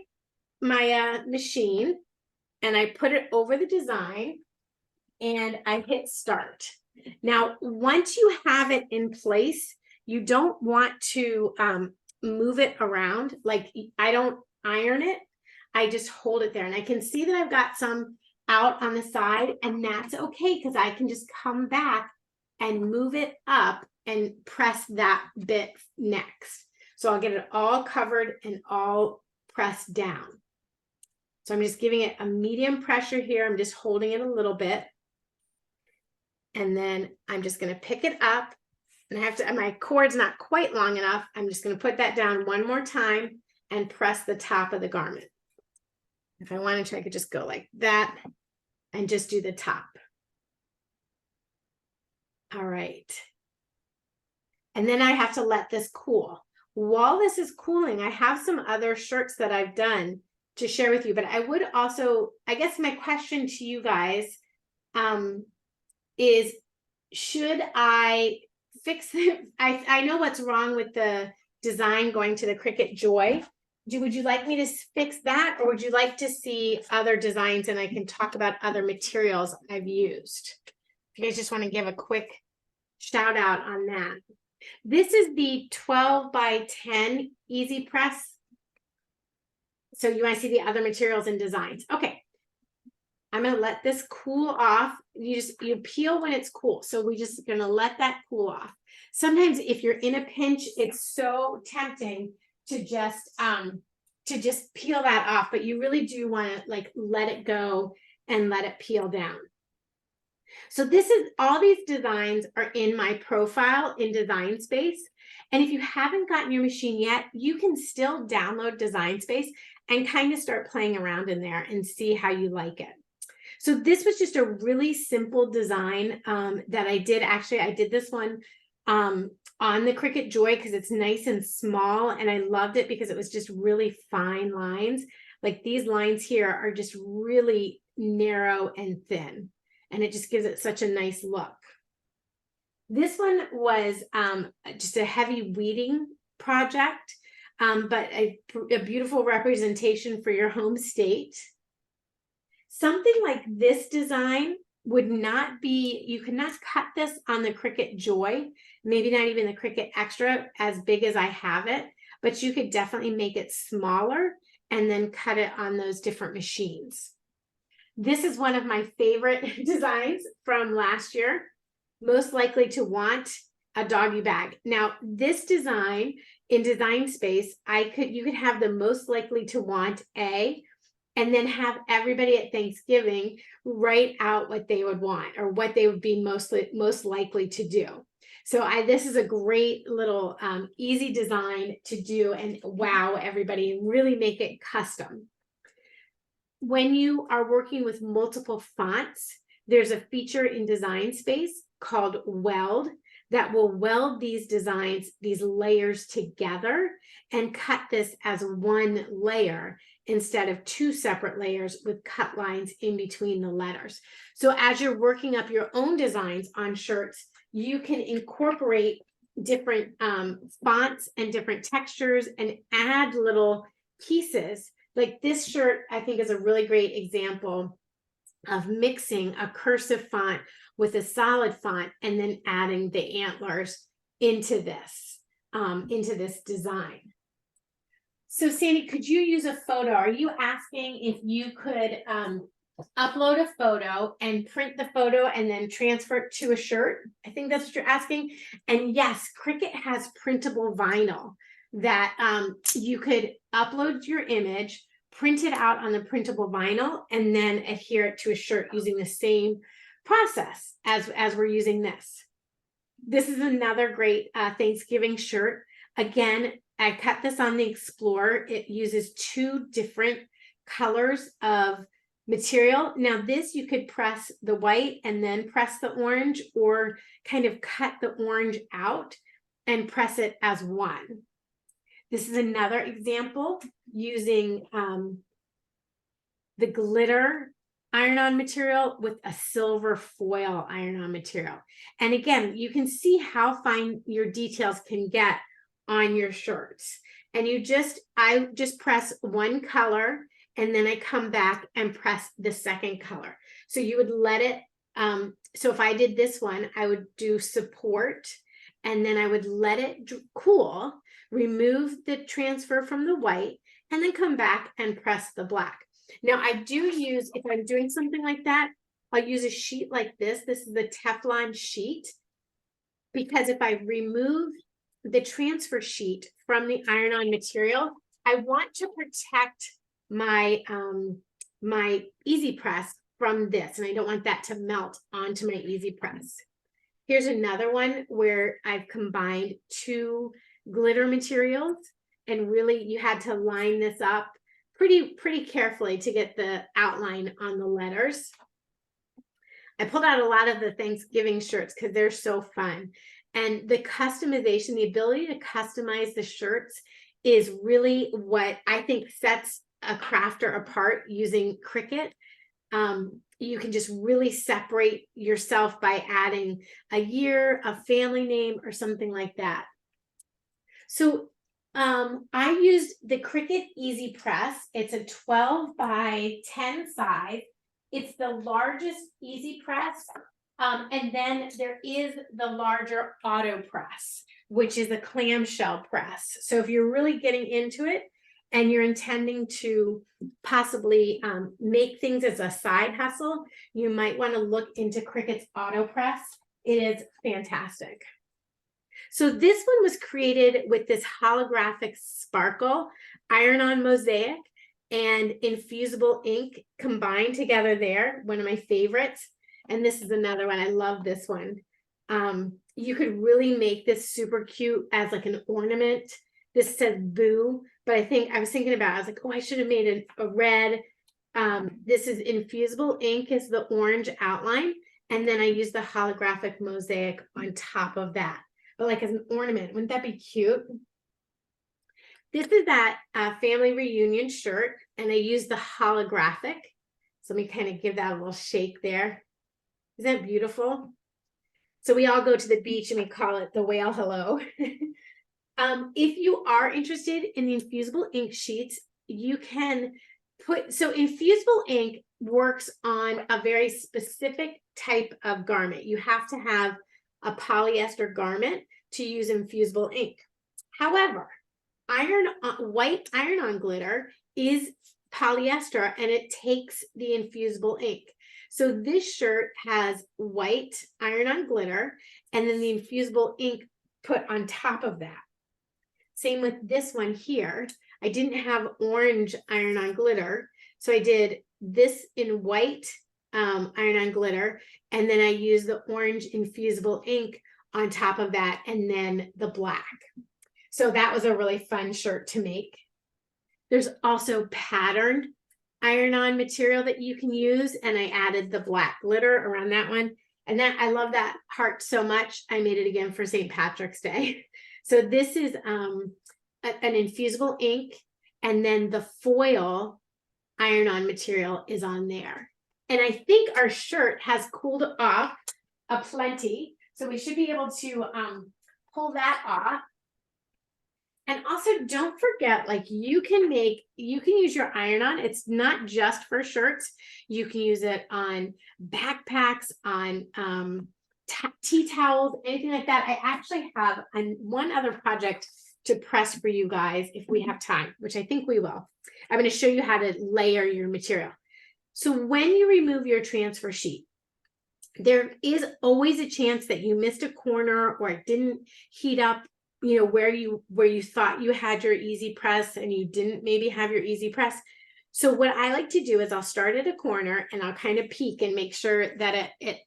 machine and I put it over the design and I hit start. Now, once you have it in place, you don't want to move it around. Like, I don't iron it. I just hold it there, and I can see that I've got some out on the side, and that's okay because I can just come back and move it up and press that bit next. So I'll get it all covered and all pressed down. So I'm just giving it a medium pressure here. I'm just holding it a little bit. And then I'm just going to pick it up. And I have to, my cord's not quite long enough. I'm just going to put that down one more time and press the top of the garment. If I wanted to, I could just go like that and just do the top. All right. And then I have to let this cool. While this is cooling, I have some other shirts that I've done to share with you, but I would also, I guess my question to you guys is, should I fix it? I know what's wrong with the design going to the Cricut Joy. Would you like me to fix that, or would you like to see other designs and I can talk about other materials I've used? If you guys just want to give a quick shout out on that. This is the 12 by 10 Easy Press. So you want to see the other materials and designs. Okay. I'm going to let this cool off. You peel when it's cool. So we're just going to let that cool off. Sometimes if you're in a pinch, it's so tempting to just peel that off, but you really do want to like let it go and let it peel down. So this is, all these designs are in my profile in Design Space. And if you haven't gotten your machine yet, you can still download Design Space and kind of start playing around in there and see how you like it. So this was just a really simple design that I did. Actually, I did this one on the Cricut Joy because it's nice and small, and I loved it because it was just really fine lines. Like these lines here are just really narrow and thin, and it just gives it such a nice look. This one was just a heavy weeding project, but a beautiful representation for your home state. Something like this design would not be, you could not cut this on the Cricut Joy, maybe not even the Cricut Extra as big as I have it, but you could definitely make it smaller and then cut it on those different machines. This is one of my favorite designs from last year. Most likely to want a doggy bag. Now, this design in Design Space, you could have the most likely to want A, and then have everybody at Thanksgiving write out what they would want or what they would be most likely to do. So this is a great little easy design to do and wow everybody and really make it custom. When you are working with multiple fonts, there's a feature in Design Space called Weld that will weld these designs, these layers together and cut this as one layer instead of two separate layers with cut lines in between the letters. So as you're working up your own designs on shirts, you can incorporate different fonts and different textures and add little pieces. Like this shirt, I think is a really great example of mixing a cursive font with a solid font and then adding the antlers into this design. So Sandy, could you use a photo? Are you asking if you could upload a photo and print the photo and then transfer it to a shirt? I think that's what you're asking. And yes, Cricut has printable vinyl that you could upload your image, print it out on the printable vinyl, and then adhere it to a shirt using the same process as we're using this. This is another great Thanksgiving shirt. Again, I cut this on the Explorer. It uses 2 different colors of material. Now this, you could press the white and then press the orange, or kind of cut the orange out and press it as one. This is another example using the glitter iron-on material with a silver foil iron-on material. And again, you can see how fine your details can get on your shirts. And I just press one color and then I come back and press the second color. So you would let it, so if I did this one, I would do support and then I would let it cool, remove the transfer from the white, and then come back and press the black. Now I do use, if I'm doing something like that, I'll use a sheet like this. This is the Teflon sheet, because if I remove the transfer sheet from the iron-on material, I want to protect my my Easy Press from this, and I don't want that to melt onto my Easy Press. Here's another one where I've combined two glitter materials, and really you had to line this up pretty carefully to get the outline on the letters. I pulled out a lot of the Thanksgiving shirts because they're so fun. And the customization, the ability to customize the shirts is really what I think sets a crafter apart using Cricut. You can just really separate yourself by adding a year, a family name, or something like that. So I used the Cricut Easy Press. It's a 12 by 10 size. It's the largest Easy Press. And then there is the larger Auto Press, which is a clamshell press. So if you're really getting into it and you're intending to possibly make things as a side hustle, you might want to look into Cricut's Auto Press. It is fantastic. So this one was created with this holographic sparkle, iron-on mosaic, and infusible ink combined together there, one of my favorites. And this is another one. I love this one. You could really make this super cute as like an ornament. This says boo, but I was thinking about it. I was like, oh, I should have made a red. This is infusible ink is the orange outline. And then I use the holographic mosaic on top of that. But like as an ornament, wouldn't that be cute? This is that family reunion shirt, and I use the holographic. So let me kind of give that a little shake there. Isn't that beautiful? So we all go to the beach and we call it the whale hello. If you are interested in the infusible ink sheets, you can so infusible ink works on a very specific type of garment. You have to have a polyester garment to use infusible ink. However, white iron-on glitter is polyester and it takes the infusible ink. So this shirt has white iron-on glitter and then the infusible ink put on top of that. Same with this one here. I didn't have orange iron-on glitter, so I did this in white iron-on glitter, and then I used the orange infusible ink on top of that, and then the black. So that was a really fun shirt to make. There's also patterned iron-on material that you can use, and I added the black glitter around that one. And that I love that heart so much, I made it again for St. Patrick's Day. So this is an infusible ink, and then the foil iron-on material is on there. And I think our shirt has cooled off aplenty, so we should be able to pull that off. And also don't forget, like you can use your iron-on. It's not just for shirts. You can use it on backpacks, on tea towels, anything like that. I actually have one other project to press for you guys if we have time, which I think we will. I'm going to show you how to layer your material. So when you remove your transfer sheet, there is always a chance that you missed a corner or it didn't heat up, you know, where you thought you had your Easy Press and you didn't maybe have your Easy Press. So what I like to do is I'll start at a corner and I'll kind of peek and make sure that it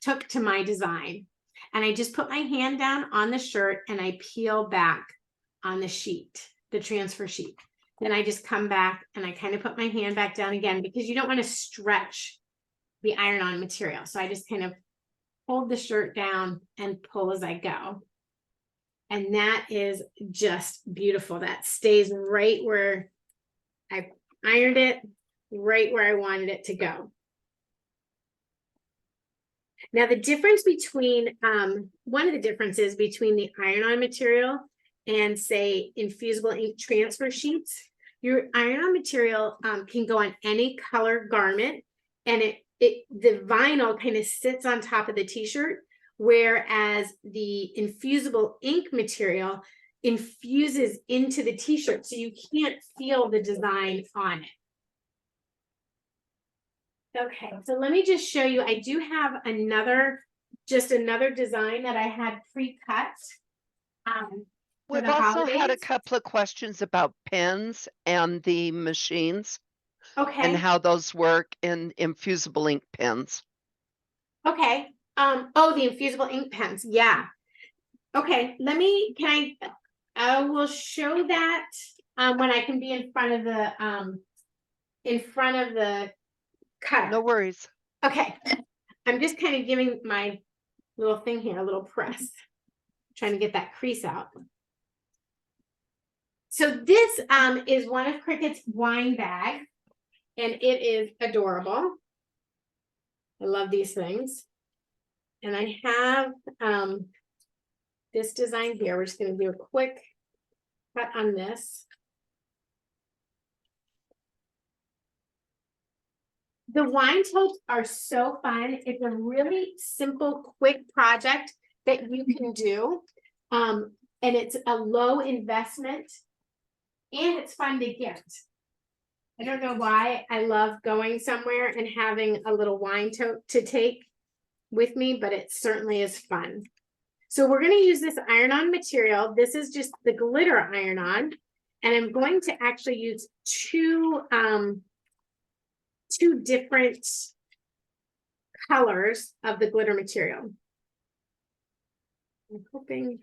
took to my design. And I just put my hand down on the shirt and I peel back on the sheet, the transfer sheet. Then I just come back and I kind of put my hand back down again because you don't want to stretch the iron-on material. So I just kind of hold the shirt down and pull as I go. And that is just beautiful. That stays right where I ironed it, right where I wanted it to go. Now the difference between, one of the differences between the iron-on material and say infusible ink transfer sheets, your iron-on material can go on any color garment, and the vinyl kind of sits on top of the t-shirt, whereas the infusible ink material infuses into the t-shirt, so you can't feel the design on it. Okay, so let me just show you. I do have another design that I had pre-cut. We've also had a couple of questions about pens and the machines. and Okay, how those work in infusible ink pens. okay. Oh, the infusible ink pens, yeah. Okay, I will show that when I can be in front of the cutter. No worries. Okay, I'm just kind of giving my little thing here a little press, trying to get that crease out. So this is one of Cricut's wine bags, and it is adorable. I love these things. And I have this design here. We're just going to do a quick cut on this. The wine totes are so fun. It's a really simple, quick project that you can do. And it's a low investment and it's fun to gift. I don't know why I love going somewhere and having a little wine tote to take with me, but it certainly is fun. So we're going to use this iron-on material. This is just the glitter iron-on, and I'm going to actually use two different colors of the glitter material. I'm hoping.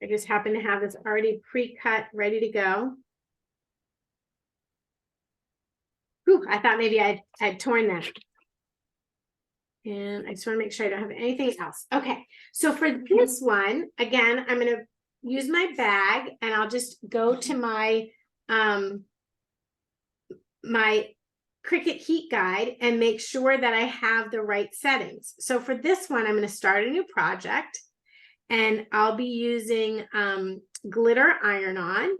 I just happen to have this already pre-cut, ready to go. Whew, I thought maybe I'd torn that. And I just want to make sure I don't have anything else. Okay, so for this one, again, I'm going to use my bag and I'll just go to my my Cricut heat guide and make sure that I have the right settings. So for this one, I'm going to start a new project and I'll be using glitter iron-on.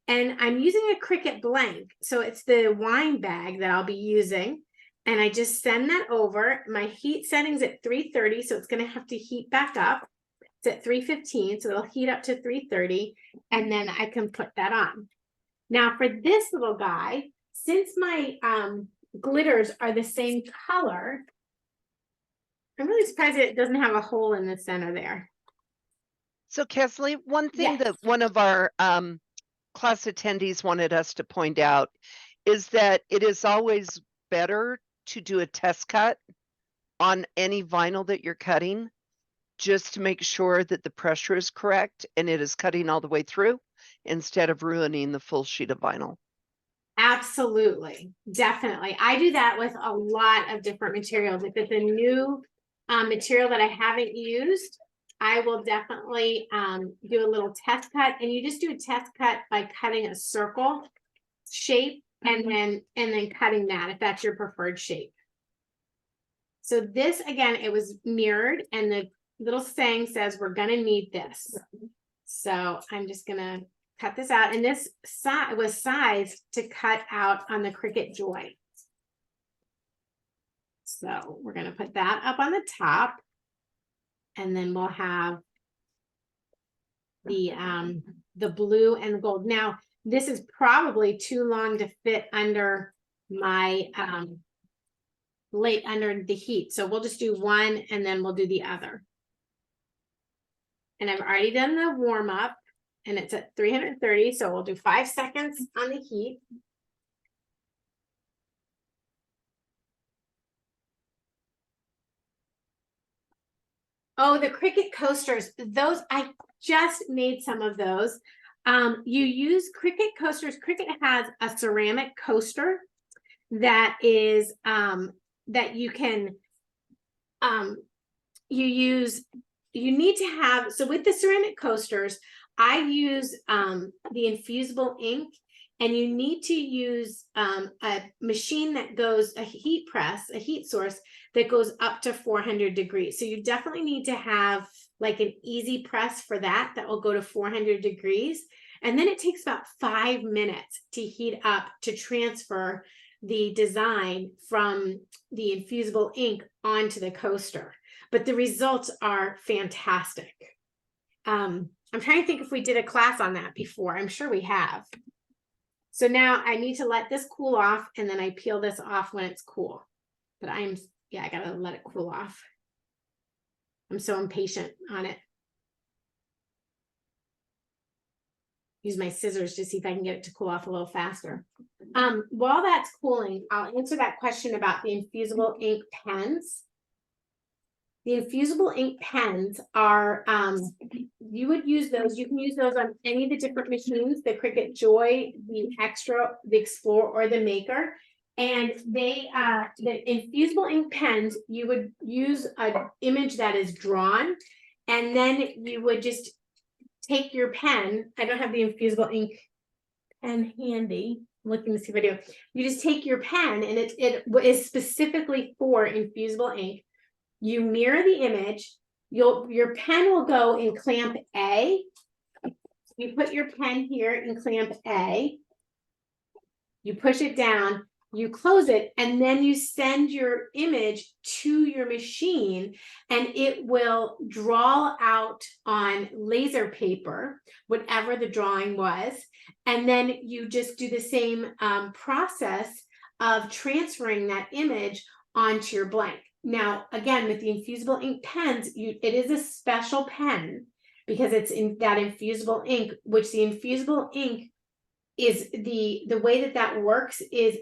And I'm using a Cricut blank. So it's the wine bag that I'll be using. And I just send that over. My heat setting's at 330, so it's going to have to heat back up. It's at 315, so it'll heat up to 330, and then I can put that on. Now for this little guy, since my glitters are the same color, I'm really surprised that it doesn't have a hole in the center there. So Kesley, one thing Yes. that one of our class attendees wanted us to point out is that it is always better to do a test cut on any vinyl that you're cutting, just to make sure that the pressure is correct and it is cutting all the way through instead of ruining the full sheet of vinyl. Absolutely, definitely. I do that with a lot of different materials. If it's a new material that I haven't used, I will definitely do a little test cut, and you just do a test cut by cutting a circle shape and then cutting that if that's your preferred shape. So this, again, it was mirrored and the little saying says we're gonna need this. So I'm just gonna cut this out, and this was sized to cut out on the Cricut Joy. So we're gonna put that up on the top. And then we'll have the blue and the gold. Now, this is probably too long to fit under my under the heat. So we'll just do one and then we'll do the other. And I've already done the warm up and it's at 330. So we'll do 5 seconds on the heat. Oh, the Cricut coasters, those, I just made some of those. You use Cricut coasters. Cricut has a ceramic coaster that is, that you can, you need to have, so with the ceramic coasters, I use the infusible ink, and you need to use a machine that goes, a heat press, a heat source that goes up to 400 degrees. So you definitely need to have like an easy press for that will go to 400 degrees. And then it takes about 5 minutes to heat up to transfer the design from the infusible ink onto the coaster. But the results are fantastic. I'm trying to think if we did a class on that before. I'm sure we have. So now I need to let this cool off, and then I peel this off when it's cool. But I gotta let it cool off. I'm so impatient on it. use my scissors to see if I can get it to cool off a little faster. While that's cooling, I'll answer that question about the infusible ink pens. The infusible ink pens are, you would use those, you can use those on any of the different machines, the Cricut Joy, the Extra, the Explore, or the Maker. And they, the infusible ink pens, you would use an image that is drawn, and then you would just take your pen. I don't have the infusible ink pen handy. I'm looking to see if I do. You just take your pen, and it is specifically for infusible ink. You mirror the image. Your pen will go in clamp A. You put your pen here in clamp A. You push it down. You close it, and then you send your image to your machine, and it will draw out on laser paper, whatever the drawing was. And then you just do the same process of transferring that image onto your blank. Now, again, with the infusible ink pens, it is a special pen because it's in that infusible ink, which the infusible ink is the way that works is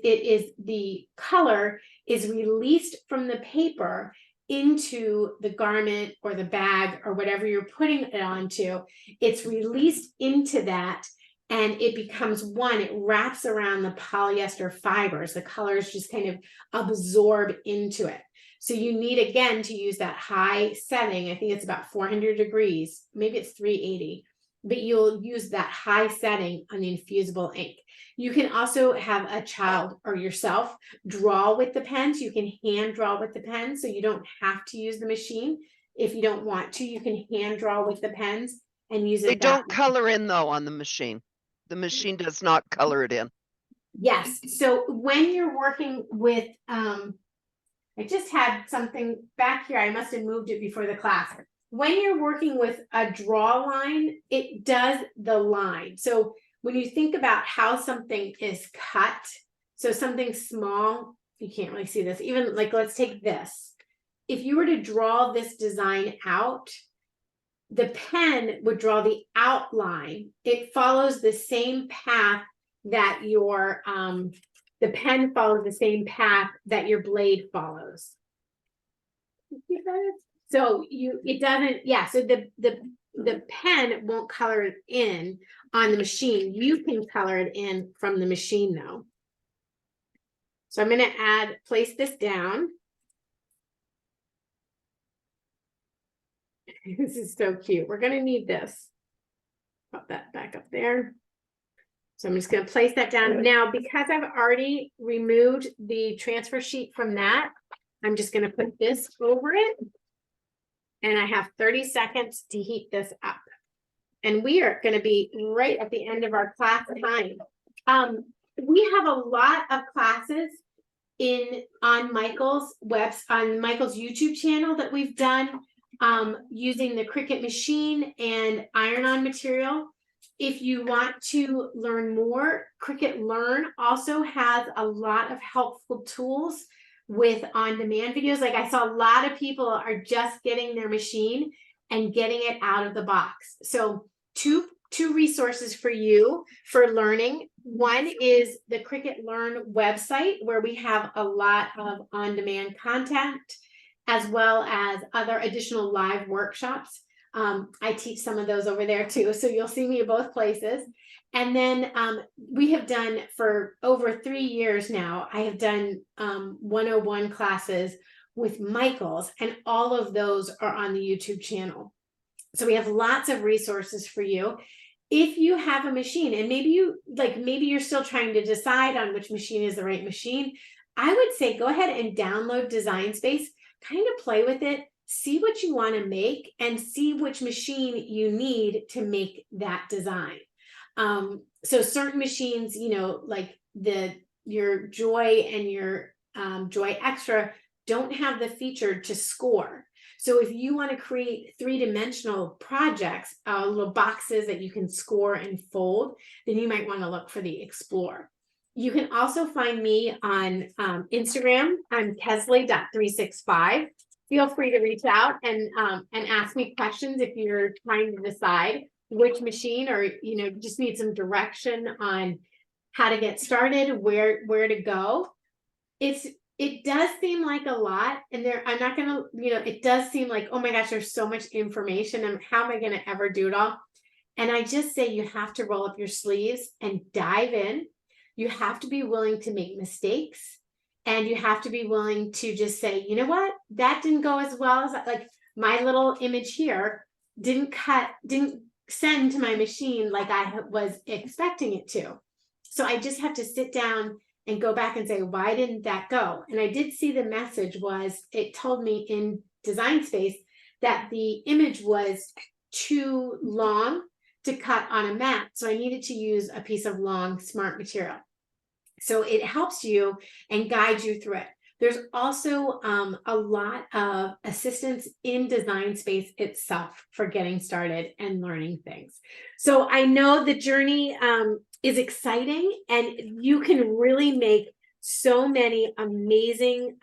the color is released from the paper into the garment or the bag or whatever you're putting it onto. It's released into that, and it becomes one. It wraps around the polyester fibers. The colors just kind of absorb into it. So you need, again, to use that high setting. I think it's about 400 degrees. Maybe it's 380. But you'll use that high setting on the infusible ink. You can also have a child or yourself draw with the pens. You can hand draw with the pen, so you don't have to use the machine. If you don't want to, you can hand draw with the pens and use it. They don't color in though on the machine. The machine does not color it in. Yes. So when you're working with, I just had something back here. I must have moved it before the class. When you're working with a draw line, it does the line. So when you think about how something is cut, so something small, you can't really see this, even like, let's take this. If you were to draw this design out, the pen would draw the outline. It follows the same path that your, the pen follows the same path that your blade follows. So it doesn't, yeah, so the pen won't color it in on the machine. You can color it in from the machine though. So I'm going to place this down. This is so cute. We're going to need this. Pop that back up there. So I'm just going to place that down. Now, because I've already removed the transfer sheet from that, I'm just going to put this over it. And I have 30 seconds to heat this up. And we are going to be right at the end of our class time. We have a lot of classes on Michael's YouTube channel that we've done using the Cricut Machine and iron-on material. If you want to learn more, Cricut Learn also has a lot of helpful tools with on-demand videos. Like I saw a lot of people are just getting their machine and getting it out of the box. So two resources for you for learning. One is the Cricut Learn website, where we have a lot of on-demand content, as well as other additional live workshops. I teach some of those over there too, so you'll see me at both places. And then we have done for over 3 years now, I have done 101 classes with Michael's, and all of those are on the YouTube channel. So we have lots of resources for you. If you have a machine, and maybe you're still trying to decide on which machine is the right machine, I would say go ahead and download Design Space, kind of play with it, see what you want to make, and see which machine you need to make that design. So certain machines, like your Joy and your Joy Extra don't have the feature to score. So if you want to create 3-dimensional projects, little boxes that you can score and fold, then you might want to look for the Explore. You can also find me on Instagram. I'm Kesley.365. Feel free to reach out and ask me questions if you're trying to decide which machine, or, just need some direction on how to get started, where to go. It does seem like a lot, and I'm not gonna, it does seem like, oh my gosh, there's so much information, and how am I gonna ever do it all? And I just say you have to roll up your sleeves and dive in. You have to be willing to make mistakes, and you have to be willing to just say, you know what, that didn't go as well as like my little image here didn't send to my machine like I was expecting it to. So I just have to sit down and go back and say, why didn't that go? And I did see the message was, it told me in Design Space that the image was too long to cut on a mat. So I needed to use a piece of long, smart material. So it helps you and guides you through it. There's also a lot of assistance in Design Space itself for getting started and learning things. So I know the journey is exciting, and you can really make so many amazing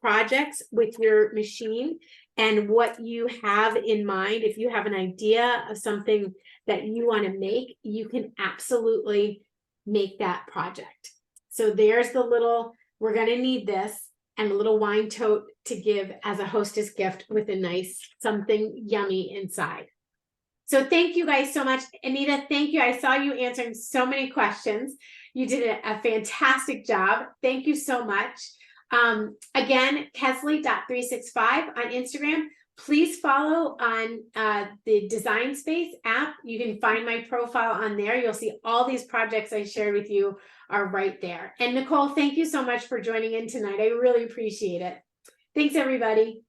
projects with your machine and what you have in mind. If you have an idea of something that you want to make, you can absolutely make that project. So there's the little, we're going to need this, and a little wine tote to give as a hostess gift with a nice something yummy inside. So thank you guys so much. Anita, thank you. I saw you answering so many questions. You did a fantastic job. Thank you so much. Again, Kesley.365 on Instagram. Please follow on the Design Space app. You can find my profile on there. You'll see all these projects I shared with you are right there. And Nicole, thank you so much for joining in tonight. I really appreciate it. Thanks, everybody.